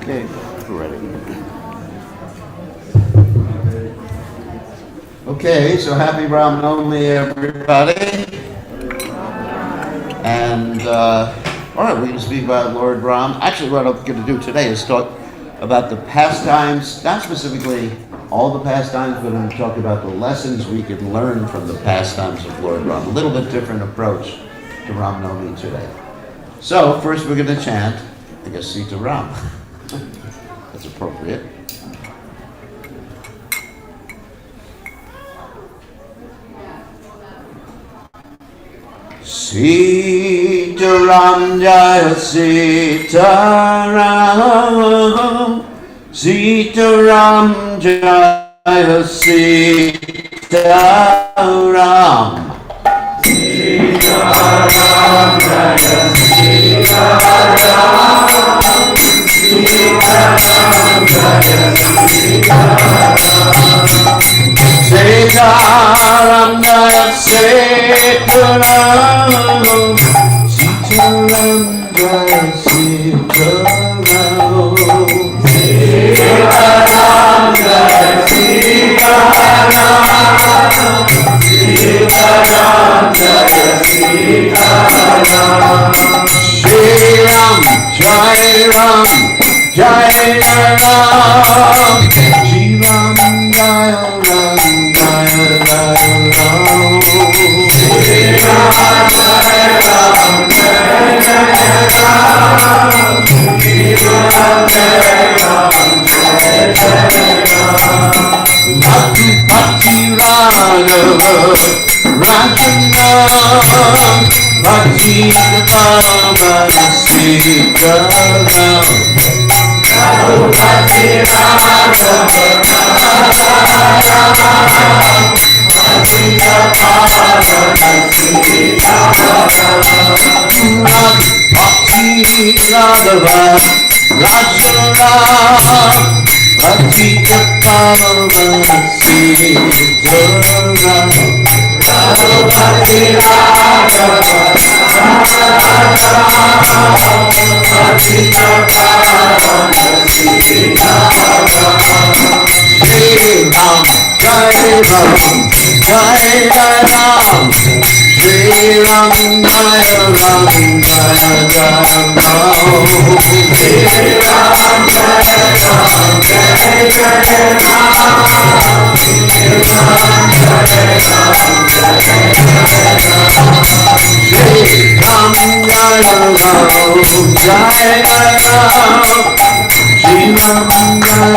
Okay, ready. Okay, so happy Ram Navami, everybody. And, all right, we're going to speak about Lord Ram. Actually, what I'm going to do today is talk about the pastimes, not specifically all the pastimes, but I'm going to talk about the lessons we can learn from the pastimes of Lord Ram. A little bit different approach to Ram Navami today. So, first we're going to chant, I guess, Sita Ram. That's appropriate. Sita Ram Jaya Sita Ram, Sita Ram Jaya Sita Ram. Sita Ram Jaya Sita Ram, Sita Ram Jaya Sita Ram, Sita Ram Jaya Sita Ram, Sita Ram Jaya Sita Ram, Sita Ram Jaya Sita Ram, Sita Ram Jaya Sita Ram, Shri Ram Jai Ram Jai Ram, Shri Ram Jai Ram Jai Ram, Shri Ram Jai Ram Jai Ram, Shri Ram Jai Ram Jai Ram, Bhakti Raghav Rajana Bhakti Raghav Sita Ram, Bhakti Raghav Bhakti Raghav Rajana Bhakti Raghav Sita Ram, Bhakti Raghav Bhakti Raghav Sita Ram, Shri Ram Jai Ram Jai Ram, Shri Ram Jai Ram Jai Ram, Shri Ram Jai Ram Jai Ram, Shri Ram Jai Ram Jai Ram, Shri Ram Jai Ram Jai Ram, Shri Ram Jai Ram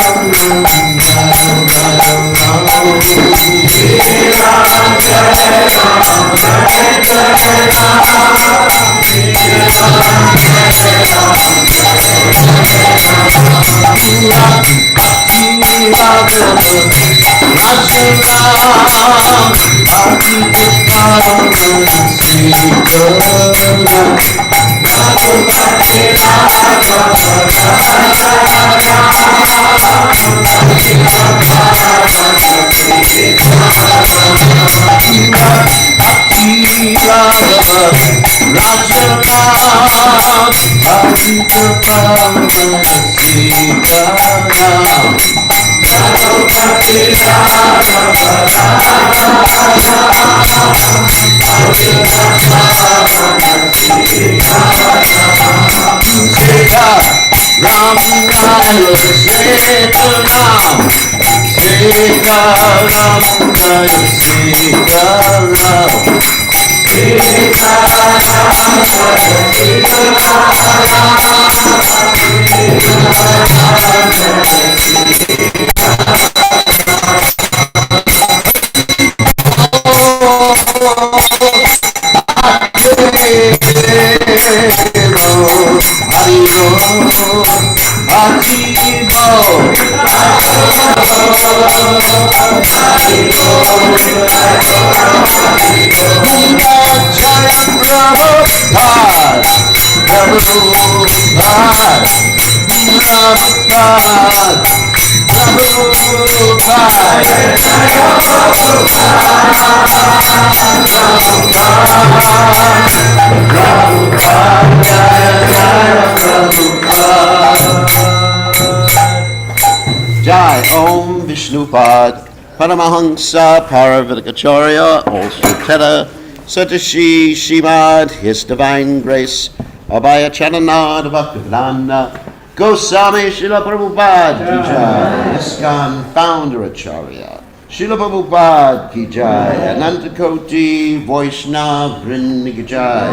Jai Om Vishnupad Paramahansa Paravidakacharya Olsuteta Satashi Shimad His Divine Grace Abhaya Chananad Bhaktivedanta Goswami Srila Prabhupada Ki Jai ISKCON Founder Acharya Srila Prabhupada Ki Jai Anantakoti Vaishnava Vrinda Ki Jai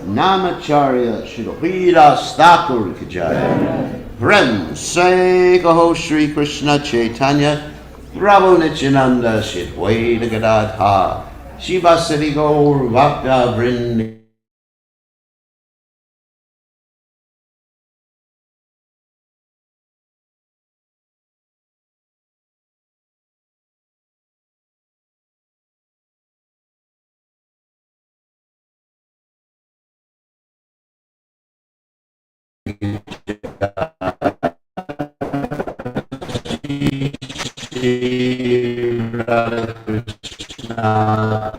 Namacharya Srila Hridas Thakur Ki Jai Prem Se Kaho Shri Krishna Chaitanya Prabhu Nityananda Shitwaita Gadadha Shiva Siddhi Gaur Bhakta Vrinda Radha Krishna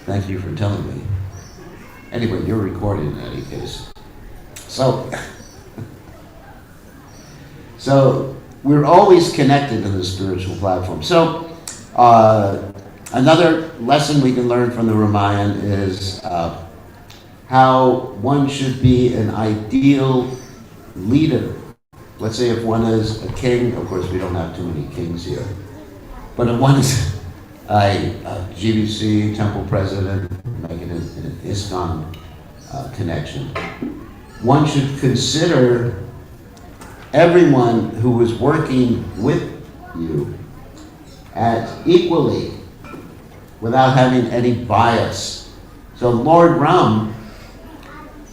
Thank you for telling me. Anyway, you're recording in any case. So we're always connected to the spiritual platform. So another lesson we can learn from the Ramayana is how one should be an ideal leader. Let's say if one is a king, of course we don't have too many kings here, but if one is a GBC temple president, making an ISKCON connection, one should consider everyone who is working with you as equally, without having any bias. So Lord Ram,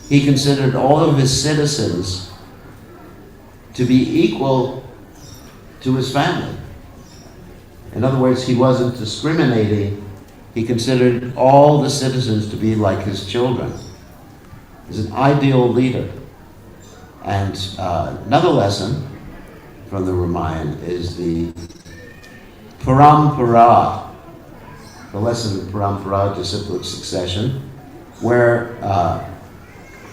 he considered all of his citizens to be equal to his family. In other words, he wasn't discriminating. He considered all the citizens to be like his children. He's an ideal leader. And another lesson from the Ramayana is the parampara, the lesson of parampara, disciplic succession, where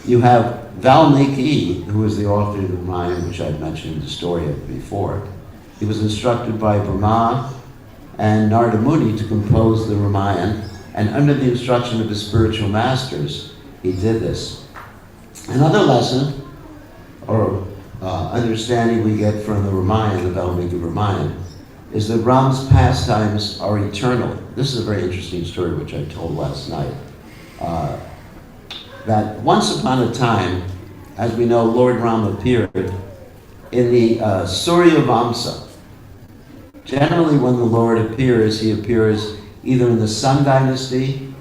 you have Valmiki, who is the author of the Ramayana, which I've mentioned the story of before. He was instructed by Brahma and Narada Muni to compose the Ramayana, and under the instruction of his spiritual masters, he did this. Another lesson or understanding we get from the Ramayana, the Valmiki Ramayana, is that Ram's pastimes are eternal. This is a very interesting story which I told last night. That once upon a time, as we know, Lord Rama appeared in the Surya Vamsa. Generally, when the Lord appears, he appears either in the Sun Dynasty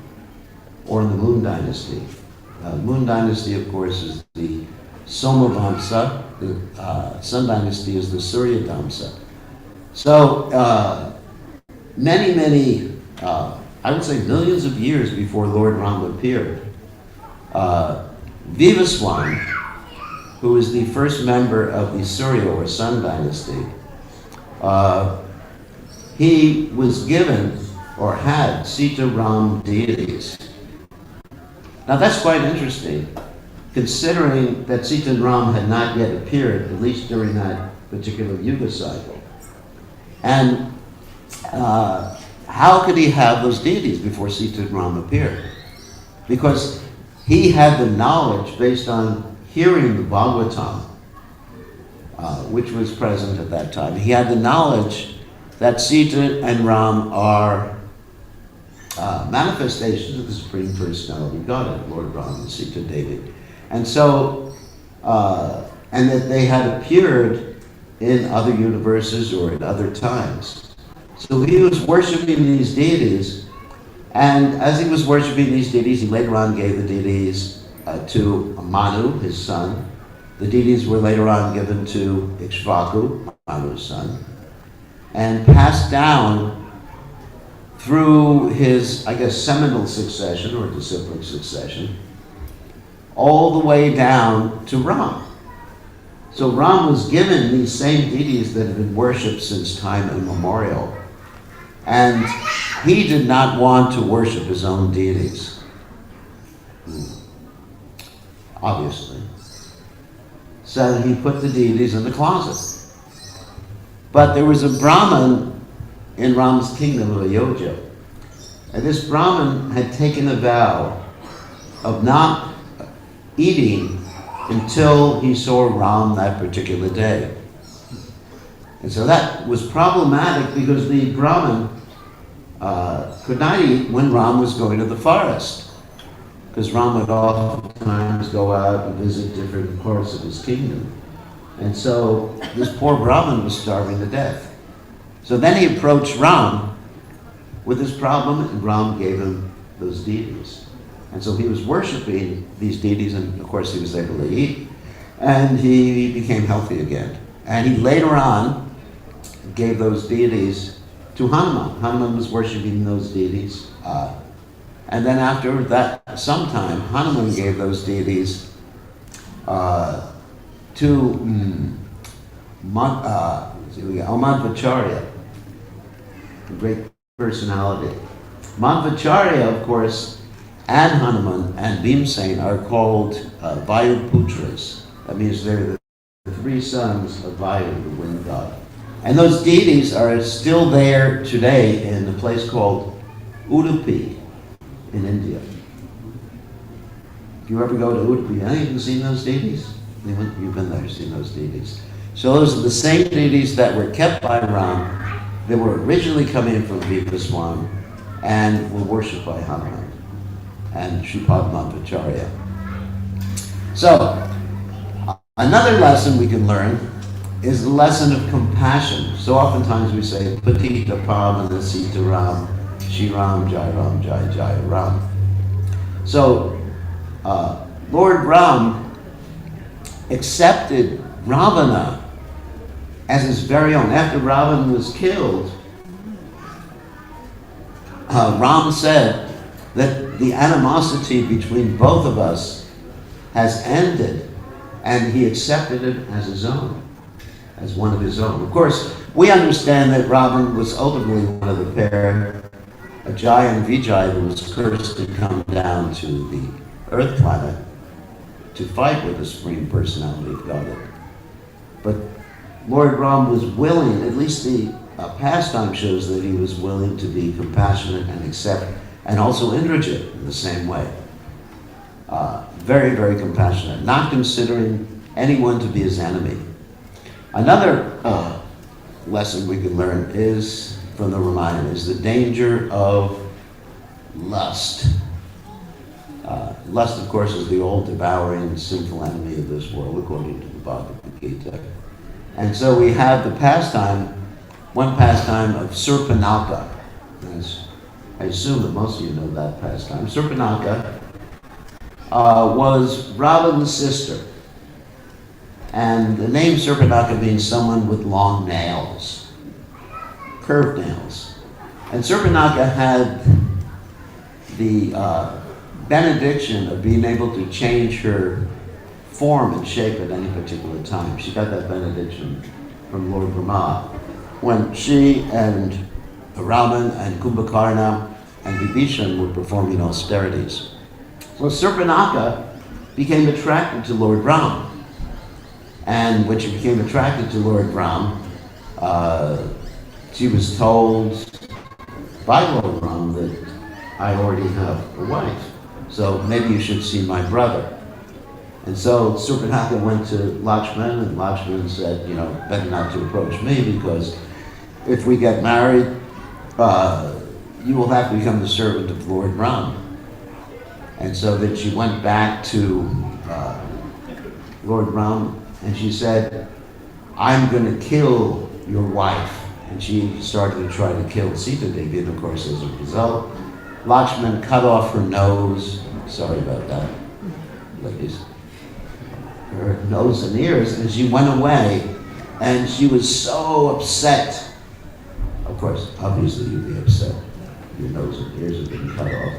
or in the Moon Dynasty. Moon Dynasty, of course, is the Soma Vamsa. The Sun Dynasty is the Surya Vamsa. So, many, I would say millions of years before Lord Rama appeared, Vivaswan, who is the first member of the Surya or Sun Dynasty, he was given or had Sita Ram deities. Now that's quite interesting, considering that Sita and Ram had not yet appeared, at least during that particular Yuga cycle. And how could he have those deities before Sita and Ram appeared? Because he had the knowledge based on hearing the Bhagavatam, which was present at that time. He had the knowledge that Sita and Ram are manifestations of the Supreme Personality of Godhead, Lord Ram and Sita Devi. And so, and that they had appeared in other universes or in other times. So he was worshiping these deities, and as he was worshiping these deities, he later on gave the deities to Manu, his son. The deities were later on given to Ikshvaku, Manu's son, and passed down through his, I guess, seminal succession or disciplic succession, all the way down to Ram. So Ram was given these same deities that had been worshipped since time immemorial. And he did not want to worship his own deities. Obviously. So he put the deities in the closet. But there was a Brahmin in Ram's kingdom of Ayodhya. And this Brahmin had taken a vow of not eating until he saw Ram that particular day. And so that was problematic because the Brahmin could not eat when Ram was going to the forest. Because Ram would oftentimes go out and visit different parts of his kingdom. And so this poor Brahmin was starving to death. So then he approached Ram with this problem, and Ram gave him those deities. And so he was worshiping these deities, and of course he was able to eat, and he became healthy again. And he later on gave those deities to Hanuman. Hanuman was worshiping those deities. And then after that, sometime, Hanuman gave those deities to Amadvacharya, a great personality. Manvacharya, of course, and Hanuman and Bhimsen are called Vayuputras. That means they're the three sons of Vayu, the wind god. And those deities are still there today in a place called Udupi in India. If you ever go to Udupi, have you seen those deities? You've been there, seen those deities. So those are the same deities that were kept by Ram, that were originally coming from Bir Krishna and were worshipped by Hanuman and Shripad Manvacharya. So, another lesson we can learn is the lesson of compassion. So oftentimes we say, Patita Pavana Sita Ram, Shri Ram, Jai Jai Ram. So, Lord Ram accepted Ravana as his very own. After Ravana was killed, Ram said that the animosity between both of us has ended, and he accepted it as his own, as one of his own. Of course, we understand that Ravana was ultimately one of the pair, Ajay and Vijay, who was cursed to come down to the Earth planet to fight with the Supreme Personality of Godhead. But Lord Ram was willing, at least the pastime shows that he was willing to be compassionate and accept, and also Indrajit in the same way. Very, very compassionate, not considering anyone to be his enemy. Another lesson we can learn is from the Ramayana is the danger of lust. Lust, of course, is the old devouring sinful enemy of this world, according to the Bhagavad Gita. And so we have the pastime, one pastime of Surpanaka. I assume that most of you know that pastime. Surpanaka was Ravana's sister. And the name Surpanaka means someone with long nails, curved nails. And Surpanaka had the benediction of being able to change her form and shape at any particular time. She got that benediction from Lord Rama when she and Raman and Kumbhakarna and Vibhishan were performing austerities. Well, Surpanaka became attracted to Lord Ram. And when she became attracted to Lord Ram, she was told by Lord Ram that I already have a wife, so maybe you should see my brother. And so Surpanaka went to Lakshman, and Lakshman said, better not to approach me, because if we get married, you will have to become the servant of Lord Ram. And so then she went back to Lord Ram, and she said, I'm going to kill your wife. And she started to try to kill Sita Devi, and of course, as a result, Lakshman cut off her nose. Sorry about that, ladies. Her nose and ears, and she went away, and she was so upset. Of course, obviously you'd be upset. Your nose and ears have been cut off.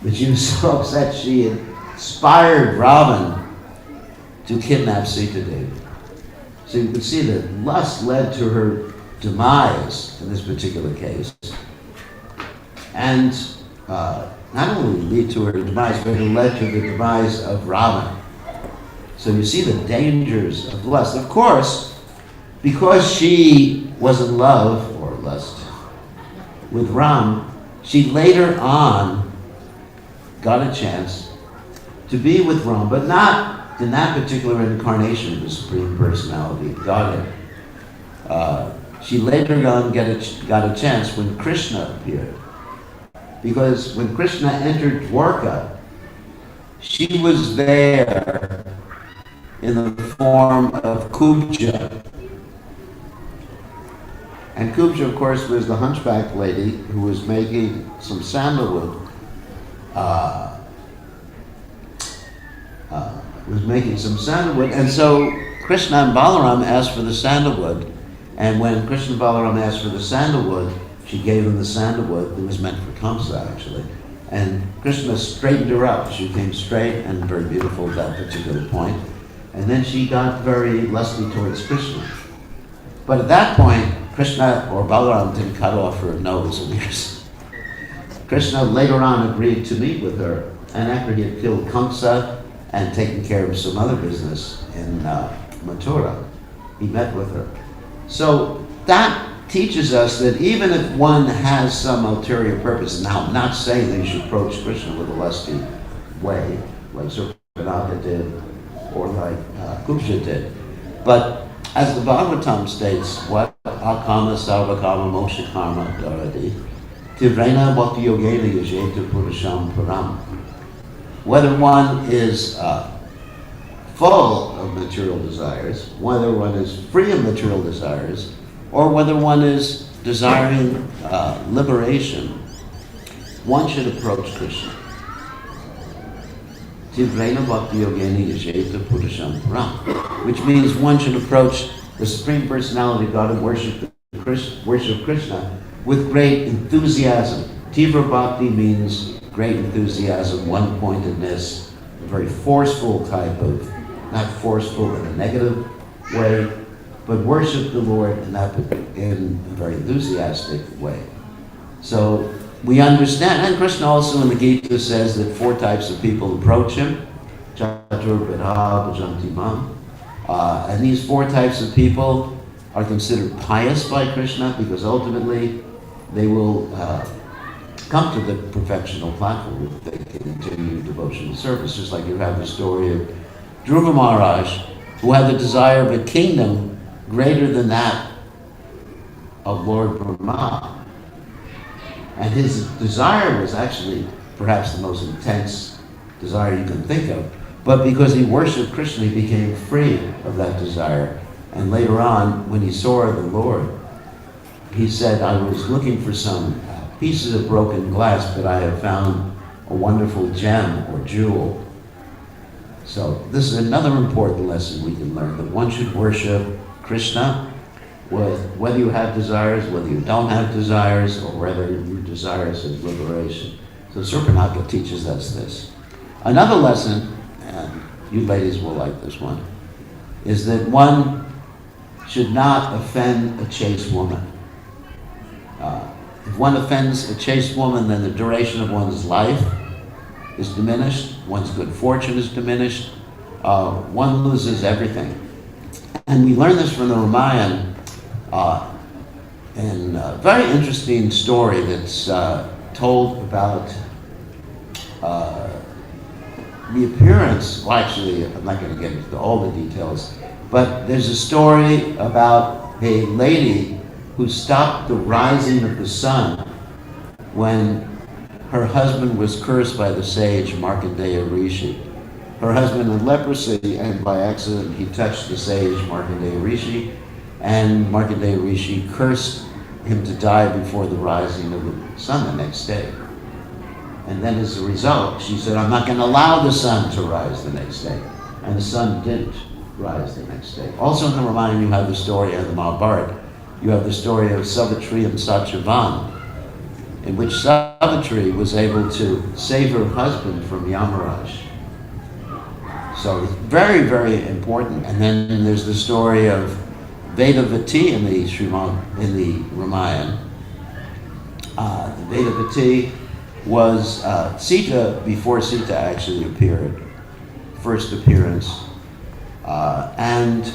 But she was so upset she inspired Ravan to kidnap Sita Devi. So you can see that lust led to her demise in this particular case. And not only lead to her demise, but it led to the demise of Ravan. So you see the dangers of lust. Of course, because she was in love, or lust, with Ram, she later on got a chance to be with Ram, but not in that particular incarnation of the Supreme Personality of Godhead. She later on got a chance when Krishna appeared. Because when Krishna entered Dwarka, she was there in the form of Kubja. And Kubja, of course, was the hunchback lady who was making some sandalwood. And so Krishna and Balaram asked for the sandalwood. And when Krishna and Balaram asked for the sandalwood, she gave him the sandalwood that was meant for Kamsa, actually. And Krishna straightened her up. She came straight and very beautiful at that particular point. And then she got very lusty towards Krishna. But at that point, Krishna or Balaram didn't cut off her nose and ears. Krishna later on agreed to meet with her, and after he had killed Kamsa and taken care of some other business in Mathura, he met with her. So that teaches us that even if one has some ulterior purpose, now I'm not saying that you should approach Krishna with a lusty way, like Surpanaka did, or like Kupsha did, but as the Bhagavatam states, what akama sarvakama moksha karma dharati tivrena bhakti yogena yajeta purusham param. Whether one is full of material desires, whether one is free of material desires, or whether one is desiring liberation, one should approach Krishna. Tivrena bhakti yogena yajeta purusham param, which means one should approach the Supreme Personality of God and worship Krishna with great enthusiasm. Tivra bhakti means great enthusiasm, one-pointedness, a very forceful type of, not forceful in a negative way, but worship the Lord in a very enthusiastic way. So we understand, and Krishna also in the Gita says that 4 types of people approach him, Chatur Vidha Bhajanti Mam. And these 4 types of people are considered pious by Krishna because ultimately they will come to the perfectional platform if they continue devotional service. Just like you have the story of Dhruva Maharaj, who had the desire of a kingdom greater than that of Lord Brahma. And his desire was actually perhaps the most intense desire you can think of. But because he worshipped Krishna, he became free of that desire. And later on, when he saw the Lord, he said, I was looking for some pieces of broken glass, but I have found a wonderful gem or jewel. So this is another important lesson we can learn, that one should worship Krishna whether you have desires, whether you don't have desires, or whether your desires is liberation. So Surpanaka teaches us this. Another lesson, and you ladies will like this one, is that one should not offend a chaste woman. If one offends a chaste woman, then the duration of one's life is diminished, one's good fortune is diminished, one loses everything. And we learn this from the Ramayana in a very interesting story that's told about the appearance, well actually I'm not going to get into all the details, but there's a story about a lady who stopped the rising of the sun when her husband was cursed by the sage Markandeya Rishi. Her husband had leprosy, and by accident he touched the sage Markandeya Rishi, and Markandeya Rishi cursed him to die before the rising of the sun the next day. And then as a result, she said, I'm not going to allow the sun to rise the next day. And the sun didn't rise the next day. Also in the Ramayana, you have the story of the Mahabharata. You have the story of Savitri and Satyavan, in which Savitri was able to save her husband from Yamaraj. So it's very, very important. And then there's the story of Vedavati in the Ramayana. The Vedavati was Sita before Sita actually appeared, first appearance. And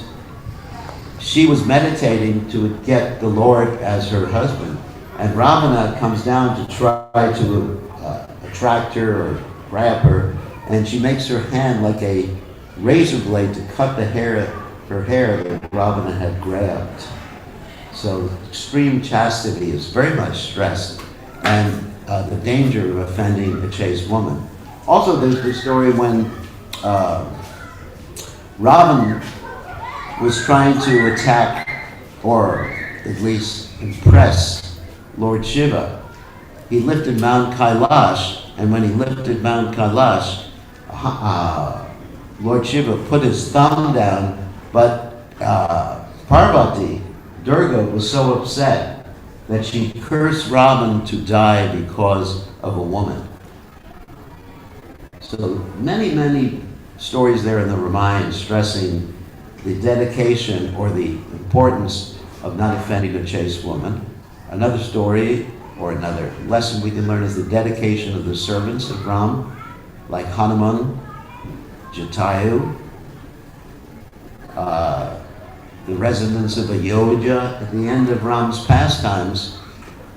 she was meditating to get the Lord as her husband. And Ravana comes down to try to attract her or grab her, and she makes her hand like a razor blade to cut her hair that Ravana had grabbed. So extreme chastity is very much stressed, and the danger of offending a chaste woman. Also, there's the story when Ravan was trying to attack, or at least impress, Lord Shiva. He lifted Mount Kailash, and when he lifted Mount Kailash, Lord Shiva put his thumb down, but Parvati, Durga, was so upset that she cursed Ravan to die because of a woman. So many, many stories there in the Ramayana stressing the dedication or the importance of not offending a chaste woman. Another story or another lesson we can learn is the dedication of the servants of Ram, like Hanuman, Jatayu, the residents of Ayodhya. At the end of Ram's pastimes,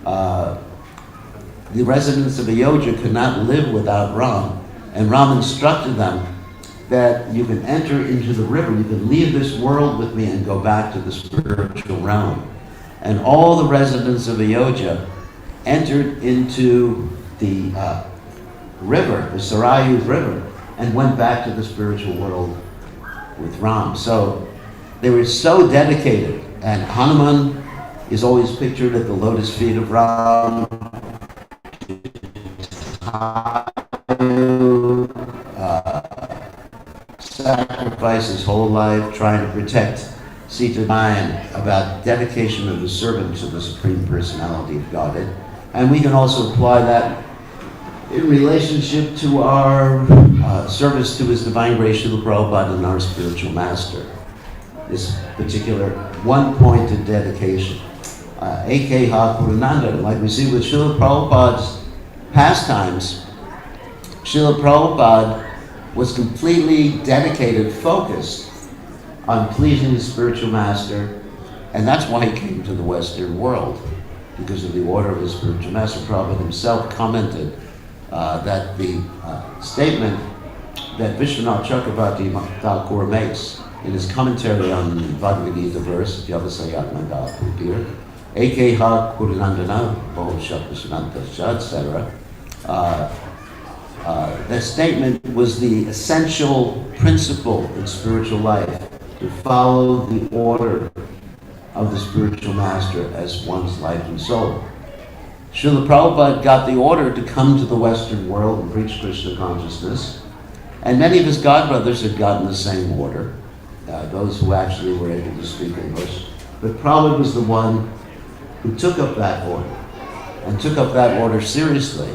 the residents of Ayodhya could not live without Ram, and Ram instructed them that you can enter into the river, you can leave this world with me and go back to the spiritual realm. And all the residents of Ayodhya entered into the river, the Sarayu River, and went back to the spiritual world with Ram. So they were so dedicated, and Hanuman is always pictured at the lotus feet of Ram. Sacrificed his whole life trying to protect Sita about dedication of the servant to the Supreme Personality of Godhead. And we can also apply that in relationship to our service to His Divine Grace Srila Prabhupada and our spiritual master. This particular one-pointed dedication. A.K. Hakurananda, like we see with Srila Prabhupada's pastimes, Srila Prabhupada was completely dedicated, focused on pleasing his spiritual master, and that's why he came to the Western world, because of the order of his spiritual master. Prabhupada himself commented that the statement that Vishwanath Chakravarti Thakur makes in his commentary on the Bhagavad Gita verse, Vyavasayatmaka Pupir, Ekeha Kurinandana, Bhoshapasananta, etc. That statement was the essential principle in spiritual life, to follow the order of the spiritual master as one's life and soul. Srila Prabhupada got the order to come to the Western world and preach Krishna consciousness, and many of his godbrothers had gotten the same order, those who actually were able to speak English. But Prabhupada was the one who took up that order, and took up that order seriously.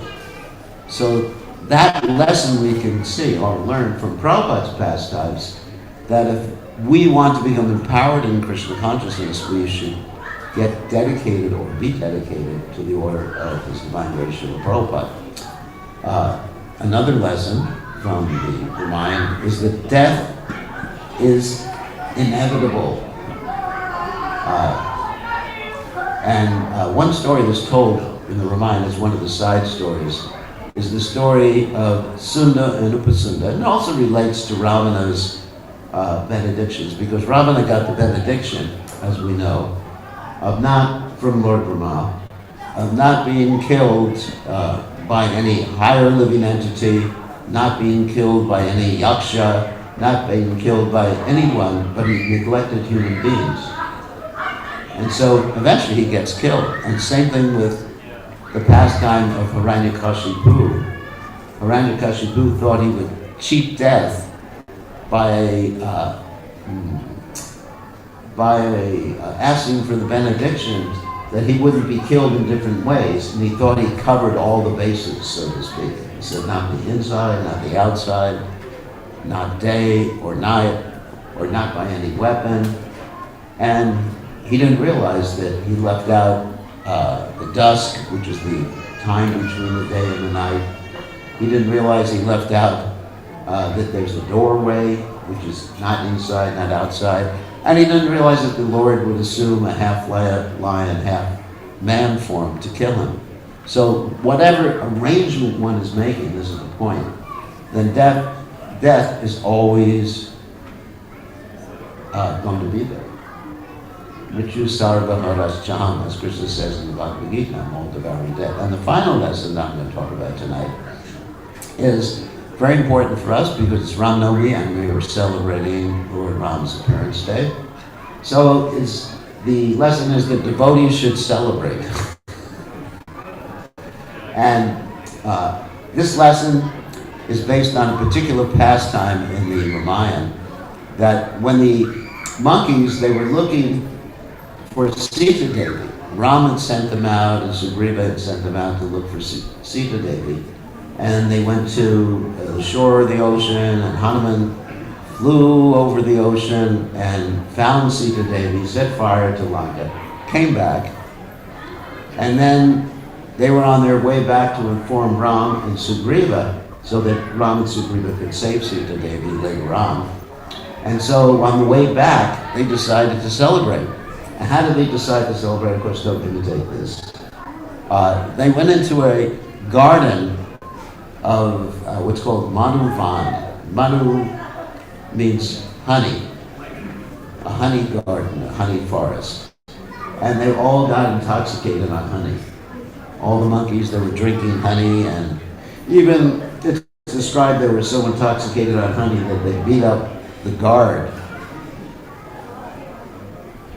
So that lesson we can see or learn from Prabhupada's pastimes, that if we want to become empowered in Krishna consciousness, we should get dedicated or be dedicated to the order of His Divine Grace Srila Prabhupada. Another lesson from the Ramayana is that death is inevitable. And one story that's told in the Ramayana is one of the side stories, is the story of Sunda and Upasunda, and it also relates to Ravana's benedictions, because Ravana got the benediction, as we know, of not, from Lord Rama, of not being killed by any higher living entity, not being killed by any yaksha, not being killed by anyone, but he neglected human beings. And so eventually he gets killed. And same thing with the pastime of Hiranyakashipu. Hiranyakashipu thought he would cheat death by asking for the benediction that he wouldn't be killed in different ways, and he thought he covered all the bases, so to speak. He said not the inside, not the outside, not day or night, or not by any weapon. And he didn't realize that he left out the dusk, which is the time between the day and the night. He didn't realize he left out that there's a doorway, which is not inside, not outside. And he didn't realize that the Lord would assume a half lion, half man form to kill him. So whatever arrangement one is making, this is the point, then death is always going to be there. Mrityu sarva harashcham, as Krishna says in the Bhagavad Gita, I'm all devouring death. And the final lesson that I'm going to talk about tonight is very important for us because it's Ram Navami and we are celebrating Lord Ram's appearance day. So the lesson is that devotees should celebrate. And this lesson is based on a particular pastime in the Ramayana, that when the monkeys, they were looking for Sita Devi. Ram had sent them out, and Sugriva had sent them out to look for Sita Devi. And they went to the shore of the ocean, and Hanuman flew over the ocean and found Sita Devi, set fire to Lanka, came back, and then they were on their way back to inform Ram and Sugriva so that Ram and Sugriva could save Sita Devi later on. And so on the way back, they decided to celebrate. And how did they decide to celebrate? Of course, don't imitate this. They went into a garden of what's called Madhuvan. Madhu means honey, a honey garden, a honey forest. And they all got intoxicated on honey. All the monkeys, they were drinking honey, and even it's described they were so intoxicated on honey that they beat up the guard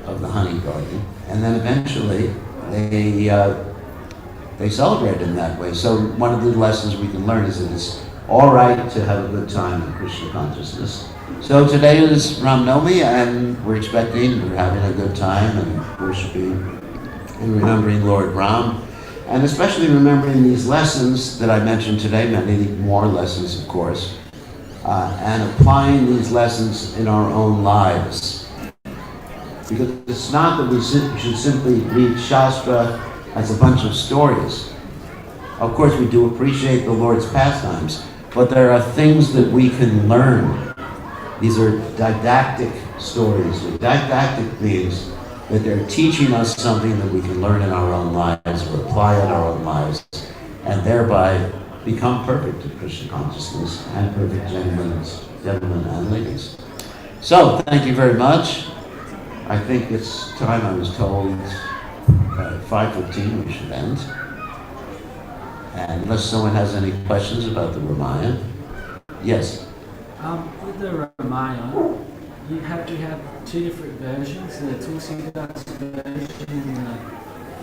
of the honey garden. And then eventually they celebrated in that way. So one of the lessons we can learn is that it's all right to have a good time in Krishna consciousness. So today is Ram Navami, and we're having a good time and worshiping and remembering Lord Ram, and especially remembering these lessons that I mentioned today, many more lessons, of course, and applying these lessons in our own lives. Because it's not that we should simply read Shastra as a bunch of stories. Of course, we do appreciate the Lord's pastimes, but there are things that we can learn. These are didactic stories. Didactic means that they're teaching us something that we can learn in our own lives or apply in our own lives, and thereby become perfect in Krishna consciousness and perfect gentlemen and ladies. So, thank you very much. I think it's time, I was told, at 5:15 we should end. And unless someone has any questions about the Ramayana. Yes? With the Ramayana, you have two different versions, the Tulsidas version and the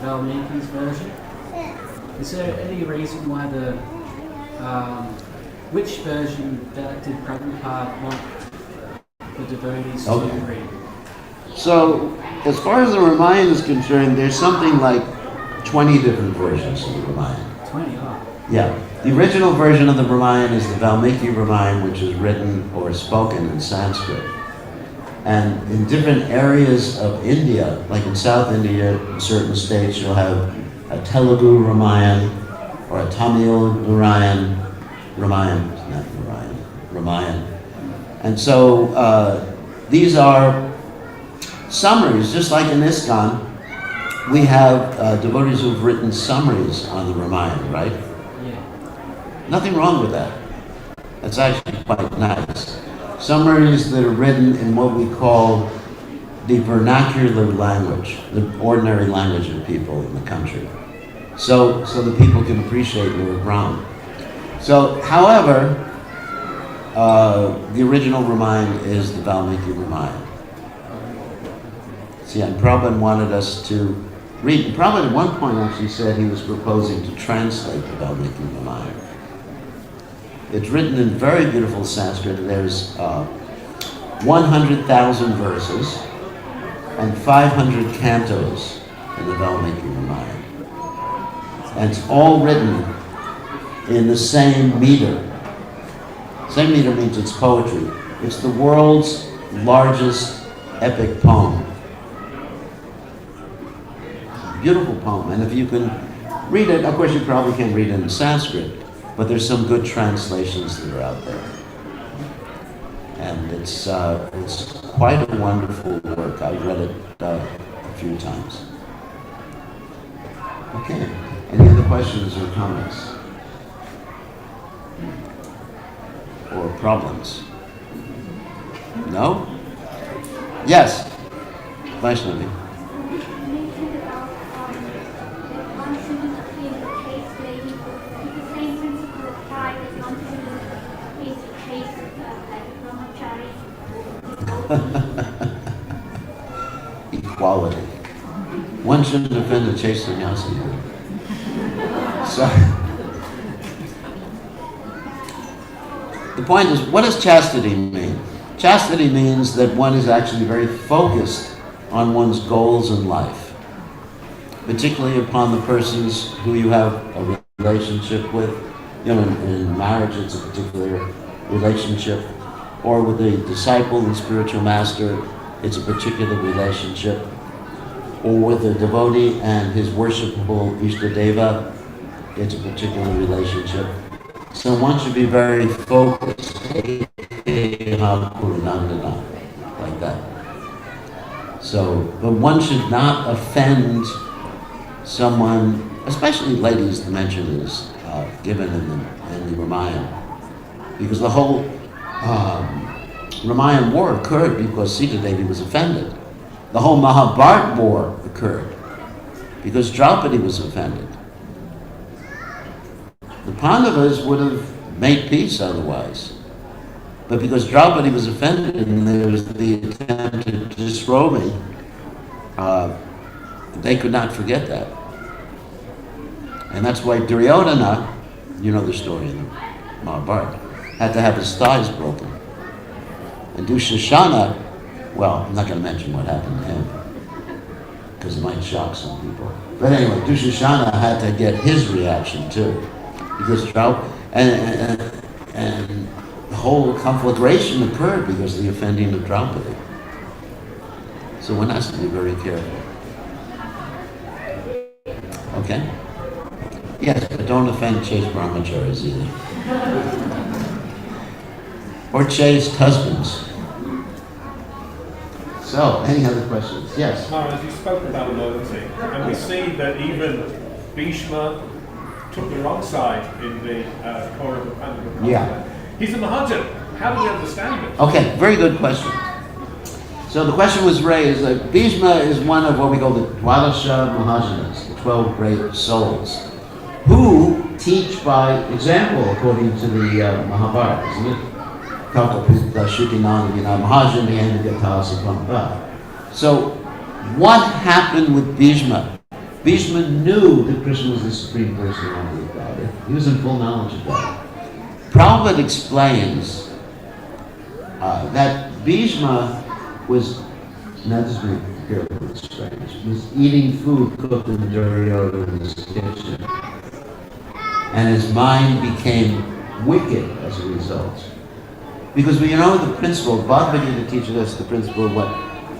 Valmiki's version. Is there any reason why which version did Prabhupada want the devotees to read? So, as far as the Ramayana is concerned, there's something like 20 different versions of the Ramayana. 20, oh. Yeah. The original version of the Ramayana is the Valmiki Ramayana, which is written or spoken in Sanskrit. And in different areas of India, like in South India, in certain states, you'll have a Telugu Ramayana or a Tamil Ramayana. And so these are summaries, just like in ISKCON, we have devotees who've written summaries on the Ramayana, right? Yeah. Nothing wrong with that. That's actually quite nice. Summaries that are written in what we call the vernacular language, the ordinary language of people in the country. So the people can appreciate Lord Ram. So, however, the original Ramayana is the Valmiki Ramayana. See, and Prabhupada wanted us to read. Prabhupada at one point actually said he was proposing to translate the Valmiki Ramayana. It's written in very beautiful Sanskrit. There's 100,000 verses and 500 cantos in the Valmiki Ramayana. And it's all written in the same meter. Same meter means it's poetry. It's the world's largest epic poem. Beautiful poem, and if you can read it, of course you probably can't read it in Sanskrit, but there's some good translations that are out there. And it's quite a wonderful work. I've read it a few times. Okay, any other questions or comments? Or problems? No? Yes? Vaishnavi. Equality. One shouldn't offend a chaste sannyasi. So, the point is, what does chastity mean? Chastity means that one is actually very focused on one's goals in life, particularly upon the persons who you have a relationship with. You know, in marriage, it's a particular relationship, or with a disciple and spiritual master, it's a particular relationship, or with a devotee and his worshipable Ishtadeva, It's a particular relationship. So one should be very focused. Like that. So, but one should not offend someone, especially ladies. The mention is given in the Ramayana, because the whole Ramayana war occurred because Sita Devi was offended. The whole Mahabharata war occurred because Draupadi was offended. The Pandavas would have made peace otherwise. But because Draupadi was offended and there was the attempt to disrobe me, they could not forget that. And that's why Duryodhana, you know the story in the Mahabharata, had to have his thighs broken. And Dushashana, well, I'm not going to mention what happened to him, because it might shock some people. But anyway, Dushashana had to get his reaction too, because Draupadi, and the whole conflagration occurred because of the offending of Draupadi. So one has to be very careful. Okay? Yes, but don't offend chaste brahmacharis either. Or chaste husbands. So, any other questions? Yes? Maharaj, you spoke about loyalty, and we see that even Bhishma took the wrong side in the Kaurava Pandava conflict. Yeah. He's a Mahajan. How do we understand it? Okay, very good question. So the question was raised that Bhishma is one of what we call the Dwadasha Mahajanas, the 12 great souls, who teach by example according to the Mahabharata, isn't it? Kalpapita Shutinandina Mahajan Yandagata. So what happened with Bhishma? Bhishma knew that Krishna was the supreme personality of God. He was in full knowledge of that. Prabhupada explains that Bhishma was, now this may appear a little strange, was eating food cooked in Duryodhana's kitchen. And his mind became wicked as a result. Because we know the principle, Bhagavad Gita teaches us the principle of what?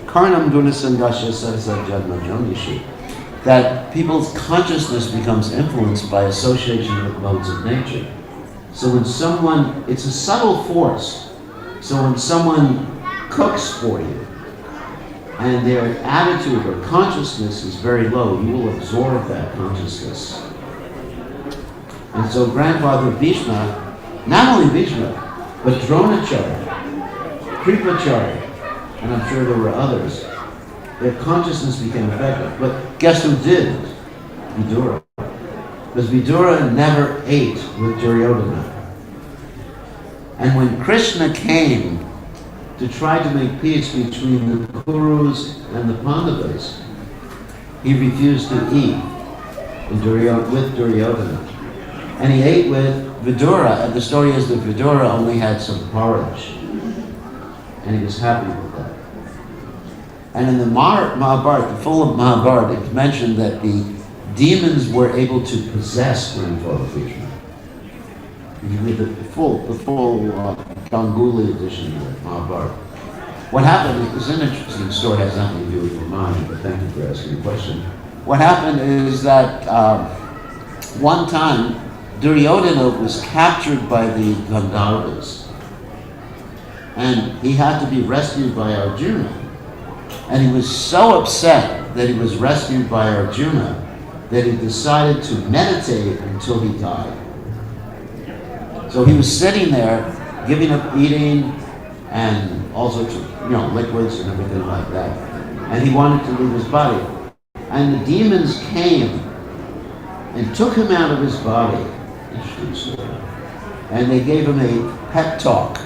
Karnam gunasangasya sarasa jadma jonishi. That people's consciousness becomes influenced by association with modes of nature. So when someone, it's a subtle force. So when someone cooks for you, and their attitude or consciousness is very low, you will absorb that consciousness. And so grandfather Bhishma, not only Bhishma, but Dronacharya, Kripacharya, and I'm sure there were others, their consciousness became affected. But guess who didn't? Vidura. Because Vidura never ate with Duryodhana. And when Krishna came to try to make peace between the Kurus and the Pandavas, he refused to eat with Duryodhana. And he ate with Vidura, and the story is that Vidura only had some porridge. And he was happy with that. And in the Mahabharata, the full of Mahabharata, it's mentioned that the demons were able to possess grandfather Bhishma. If you read the full Ganguli edition of the Mahabharata. What happened, it's an interesting story, has nothing to do with Ramayana, but thank you for asking the question. What happened is that one time, Duryodhana was captured by the Gandharvas. And he had to be rescued by Arjuna. And he was so upset that he was rescued by Arjuna that he decided to meditate until he died. So he was sitting there, giving up eating and all sorts of, liquids and everything like that. And he wanted to leave his body. And the demons came and took him out of his body. Interesting story. And they gave him a pep talk.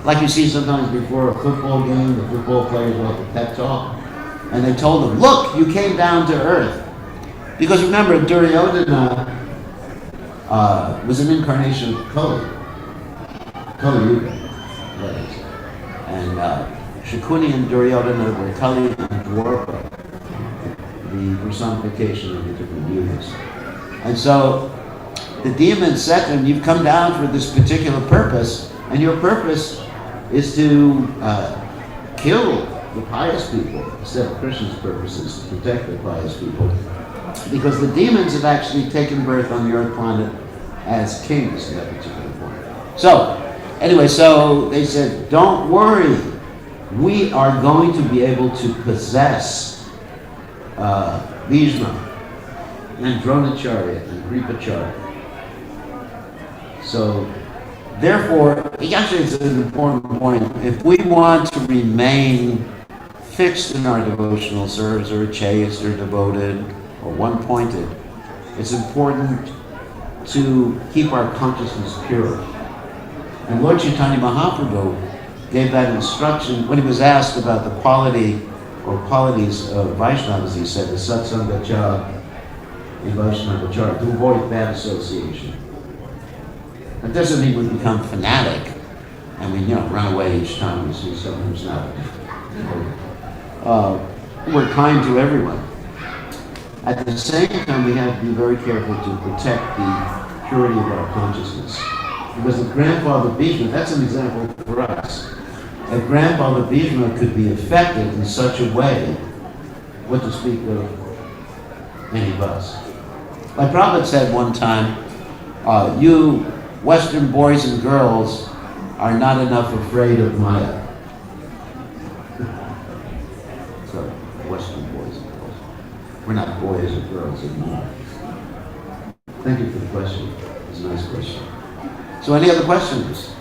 Like you see sometimes before a football game, the football players will have a pep talk. And they told him, look, you came down to earth. Because remember, Duryodhana was an incarnation of Kali Yuga. And Shakuni and Duryodhana were Kali and Dwarka, the personification of the different yugas. And so the demons said to him, you've come down for this particular purpose, and your purpose is to kill the pious people, instead of Krishna's purpose is to protect the pious people. because the demons have actually taken birth on the earth planet as kings at that particular point. So, anyway, so they said, don't worry, we are going to be able to possess Bhishma and Dronacharya and Kripacharya. So, therefore, actually it's an important point. If we want to remain fixed in our devotional service, or chaste, or devoted, or one-pointed, it's important to keep our consciousness pure. And Lord Chaitanya Mahaprabhu gave that instruction when he was asked about the quality or qualities of Vaishnavas. He said, the satsangachara in Vaishnavachara, to avoid bad association. That doesn't mean we become fanatic and we, run away each time we see someone who's not. We're kind to everyone. At the same time, we have to be very careful to protect the purity of our consciousness. Because the grandfather Bhishma, that's an example for us. A grandfather Bhishma could be affected in such a way, what to speak of any of us. Like Prabhupada said one time, you Western boys and girls are not enough afraid of Maya. So, Western boys and girls. We're not boys or girls anymore. Thank you for the question. It's a nice question. So any other questions?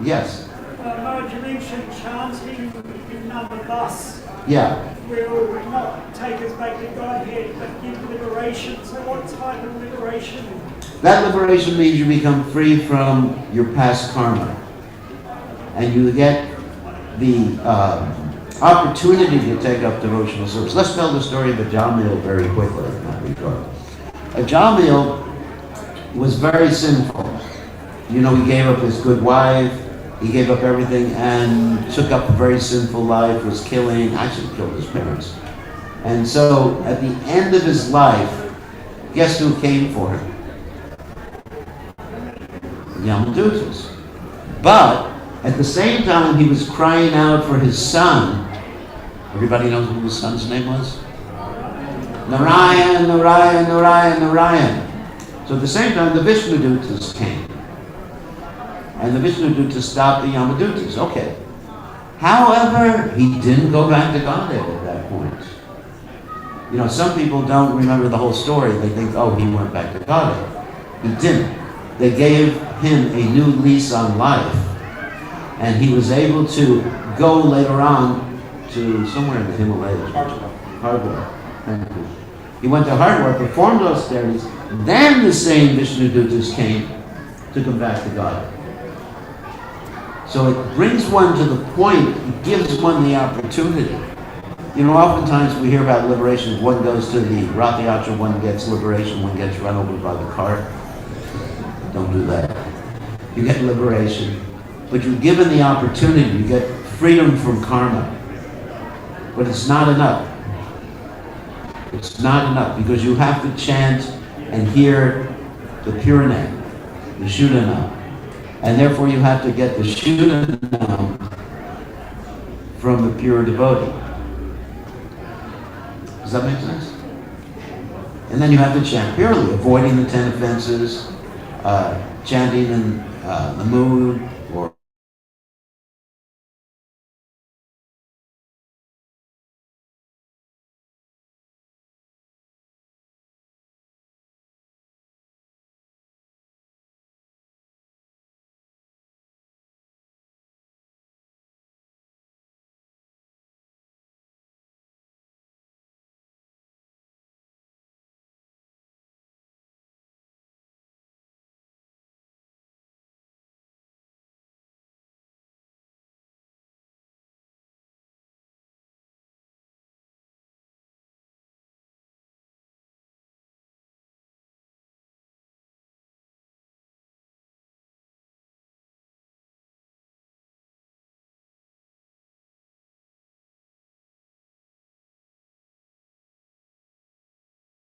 Yes? Maharaj, you mentioned chanting in number bus Yeah. will not take us back to Godhead, but give liberation. So what type of liberation? That liberation means you become free from your past karma. And you get the opportunity to take up devotional service. Let's tell the story of Ajamil very quickly. Ajamil was very sinful. He gave up his good wife, he gave up everything and took up a very sinful life, was actually killed his parents. And so at the end of his life, guess who came for him? Yamadutas. But at the same time, he was crying out for his son. Everybody knows who his son's name was? Narayan, Narayan, Narayan, Narayan. So at the same time, the Vishnudutas came. And the Vishnudutas stopped the Yamadutas. Okay. However, he didn't go back to Godhead at that point. Some people don't remember the whole story. They think, he went back to Godhead. He didn't. They gave him a new lease on life. And he was able to go later on to somewhere in the Himalayas. Hardware. Thank you. He went to Hardware, performed austerities, then the same Vishnudutas came, took him back to God. So it brings one to the point, it gives one the opportunity. Oftentimes we hear about liberation. One goes to the Rath Yatra, one gets liberation, one gets run over by the cart. Don't do that. You get liberation. But you're given the opportunity, you get freedom from karma. But it's not enough. It's not enough because you have to chant and hear the pure name, the Shuddha. And therefore you have to get the Shuddha from the pure devotee. Does that make sense? And then you have to chant purely, avoiding the 10 offenses, chanting in the mood,